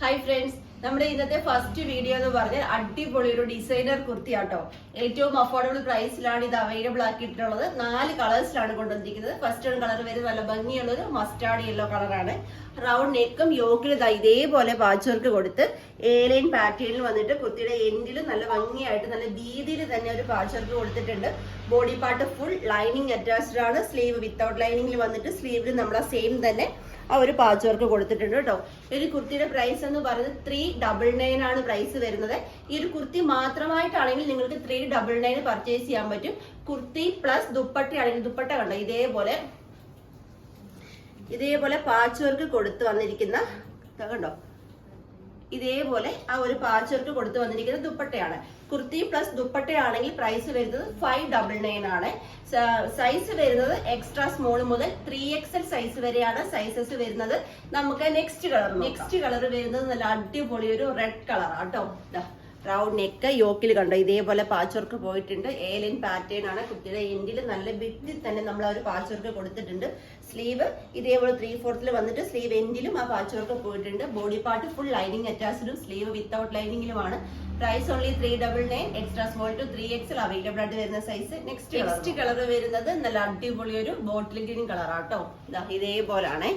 Hi friends, നമ്മുടെ ഇന്നത്തെ first video എന്ന് പറഞ്ഞാൽ അടിപൊളി ഒരു ഡിസൈനർ കുർത്തി ആട്ടോ. ഏറ്റവും അഫോർഡബിൾ പ്രൈസിലാണ് ഇത് അവൈലബിൾ ആക്കിയിട്ടുള്ളത്. 4 കളേഴ്സിലാണ് കൊണ്ടുവന്നിരിക്കുന്നത്. ഫസ്റ്റ് ഒരു കളർ വരുന്നത് നല്ല ഭംഗിയുള്ളൊരു മസ്റ്റാർഡ് യെല്ലോ കളറാണ്. റൗണ്ട് നെക്കും യോക്കിൽ ഇതേപോലെ പാച്ച് വർക്ക് കൊടുത്ത് ലൈൻ പാറ്റേണിൽ വന്നിട്ട് കുർത്തിയുടെ എൻഡിൽ നല്ല ഭംഗിയായിട്ട് നല്ല വീതിയിൽ തന്നെ ഒരു പാച്ച് വർക്ക് കൊടുത്തിട്ടുണ്ട്. Body part full lining attached ആണ്. സ്ലീവ് വിത്തൗട്ട് ലൈനിങ്ങിൽ വന്നിട്ട് സ്ലീവിൽ നമ്മൾ സെയിം തന്നെ ആ ഒരു പാച്ച് വർക്ക് കൊടുത്തിട്ടുണ്ട് കേട്ടോ. ഒരു കുർത്തിയുടെ പ്രൈസ് എന്ന് പറയുന്നത് 399 ആണ് പ്രൈസ് വരുന്നത്. ഈ ഒരു കുർത്തി മാത്രമായിട്ടാണെങ്കിൽ നിങ്ങൾക്ക് 399 പർച്ചേസ് ചെയ്യാൻ പറ്റും. കുർത്തി പ്ലസ് ദുപ്പട്ട ആണെങ്കിൽ ദുപ്പട്ട കണ്ടോ ഇതേപോലെ പാച്ച് വർക്ക് കൊടുത്ത് വന്നിരിക്കുന്ന കണ്ടോ, ഇതേപോലെ ആ ഒരു പാച്ച് വർക്ക് കൊടുത്ത് വന്നിരിക്കുന്ന ദുപ്പട്ടയാണ്. കുർത്തി പ്ലസ് ദുപ്പട്ടയാണെങ്കിൽ പ്രൈസ് വരുന്നത് 599 ആണ്. സൈസ് വരുന്നത് എക്സ്ട്രാ സ്മോൾ മുതൽ 3XL സൈസ് വരെയാണ് സൈസസ് വരുന്നത്. നമുക്ക് നെക്സ്റ്റ് കളർ വരുന്നത് നല്ല അടിപൊളി ഒരു റെഡ് കളർ ആട്ടോ. റൗണ്ട് നെക്ക് യോക്കിൽ കണ്ടോ ഇതേപോലെ പാച്ച് വർക്ക് പോയിട്ടുണ്ട്. ലൈൻ പാറ്റേൺ ആണ്. കുട്ടിയുടെ എൻഡിൽ നല്ല ബിറ്റിൽ തന്നെ നമ്മൾ ആ ഒരു പാച്ച് വർക്ക് കൊടുത്തിട്ടുണ്ട്. സ്ലീവ് ഇതേപോലെ 3/4 വന്നിട്ട് സ്ലീവ് എൻഡിലും ആ പാച്ച് വർക്ക് പോയിട്ടുണ്ട്. ബോഡി പാർട്ട് ഫുൾ ലൈനിങ് അറ്റാച്ച്ഡും സ്ലീവ് വിത്തൗട്ട് ലൈനിങ്ങിലുമാണ്. Price only 399. Extra small to 3XL available ആയിട്ട് വരുന്ന സൈസ്. നെക്സ്റ്റ് കളർ വരുന്നത് നല്ല അടിപൊളി ഒരു ബോട്ടിൽ ഗ്രീൻ കളർ ആട്ടോ. ഇതേപോലാണ്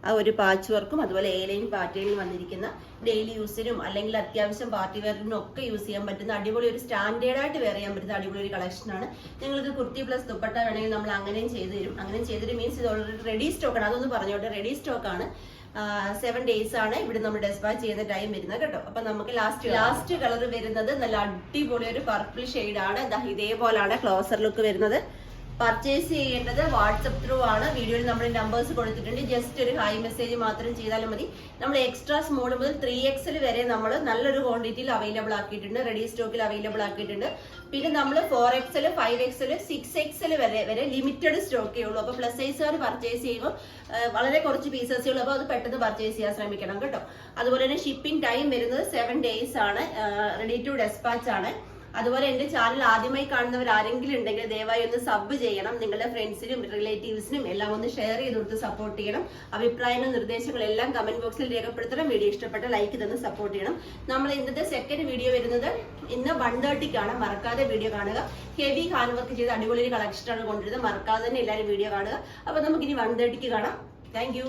ആ ഒരു പാച്ച് വർക്കും അതുപോലെ ലൈൻ പാറ്റേണിൽ വന്നിരിക്കുന്ന ഡെയിലി യൂസിനും അല്ലെങ്കിൽ അത്യാവശ്യം പാർട്ടി വെയറിനും ഒക്കെ യൂസ് ചെയ്യാൻ പറ്റുന്ന അടിപൊളി ഒരു സ്റ്റാൻഡേർഡ് ആയിട്ട് വെയർ ചെയ്യാൻ പറ്റുന്ന അടിപൊളി ഒരു കളക്ഷനാണ്. നിങ്ങൾക്ക് കുർത്തി പ്ലസ് ദുപ്പട്ട വേണമെങ്കിൽ നമ്മൾ അങ്ങനെയും ചെയ്തു തരും. അങ്ങനെ ചെയ്തിട്ട് മീൻസ് ഇത് ഓൾറെഡി റെഡി സ്റ്റോക്ക് ആണ്. അതൊന്ന് പറഞ്ഞോട്ടെ, റെഡി സ്റ്റോക്ക് ആണ്. 7 days ആണ് ഇവിടെ നമ്മൾ ഡെസ്പാച്ച് ചെയ്യുന്ന ടൈം വരുന്നത് കേട്ടോ. അപ്പൊ നമുക്ക് ലാസ്റ്റ് കളർ വരുന്നത് നല്ല അടിപൊളി ഒരു പർപ്പിൾ ഷെയ്ഡ് ആണ്. ഇതേപോലാണ് ക്ലോസർ ലുക്ക് വരുന്നത്. പർച്ചേസ് ചെയ്യേണ്ടത് വാട്സപ്പ് ത്രൂ ആണ്. വീഡിയോയിൽ നമ്മൾ നമ്പേഴ്സ് കൊടുത്തിട്ടുണ്ട്. ജസ്റ്റ് ഒരു ഹായ് മെസ്സേജ് മാത്രം ചെയ്താലും മതി. നമ്മൾ എക്സ്ട്രാ സ്മോൾ മുതൽ 3XL വരെ നമ്മൾ നല്ലൊരു ക്വാണ്ടിറ്റിയിൽ അവൈലബിൾ ആക്കിയിട്ടുണ്ട്. റെഡി സ്റ്റോക്കിൽ അവൈലബിൾ ആക്കിയിട്ടുണ്ട്. പിന്നെ നമ്മൾ 4XL 5XL 6XL വരെ ലിമിറ്റഡ് സ്റ്റോക്കേ ഉള്ളൂ. അപ്പൊ പ്ലസ് സൈസുകാർ പർച്ചേസ് ചെയ്യുമ്പോൾ വളരെ കുറച്ച് പീസസേ ഉള്ളൂ. അപ്പോൾ അത് പെട്ടെന്ന് പർച്ചേസ് ചെയ്യാൻ ശ്രമിക്കണം കേട്ടോ. അതുപോലെ തന്നെ ഷിപ്പിംഗ് ടൈം വരുന്നത് 7 days ആണ്. റെഡി ടു ഡെസ്പാച്ച് ആണ്. അതുപോലെ എന്റെ ചാനൽ ആദ്യമായി കാണുന്നവർ ആരെങ്കിലും ഉണ്ടെങ്കിൽ ദയവായി ഒന്ന് സബ് ചെയ്യണം. നിങ്ങളുടെ ഫ്രണ്ട്സിനും റിലേറ്റീവ്സിനും എല്ലാം ഒന്ന് ഷെയർ ചെയ്ത് കൊടുത്ത് സപ്പോർട്ട് ചെയ്യണം. അഭിപ്രായങ്ങളും നിർദ്ദേശങ്ങളും എല്ലാം കമന്റ് ബോക്സിൽ രേഖപ്പെടുത്തണം. വീഡിയോ ഇഷ്ടപ്പെട്ട ലൈക്ക് തന്ന് സപ്പോർട്ട് ചെയ്യണം. നമ്മൾ ഇന്നത്തെ സെക്കൻഡ് വീഡിയോ വരുന്നത് ഇന്ന് 1:30 മറക്കാതെ വീഡിയോ കാണുക. ഹെവി ഹാൻഡ് വർക്ക് ചെയ്ത് അടിപൊളി കളക്ഷനാണ് കൊണ്ടുവരുന്നത്. മറക്കാതെ തന്നെ എല്ലാവരും വീഡിയോ കാണുക. അപ്പൊ നമുക്ക് ഇനി 1:30 കാണാം. താങ്ക്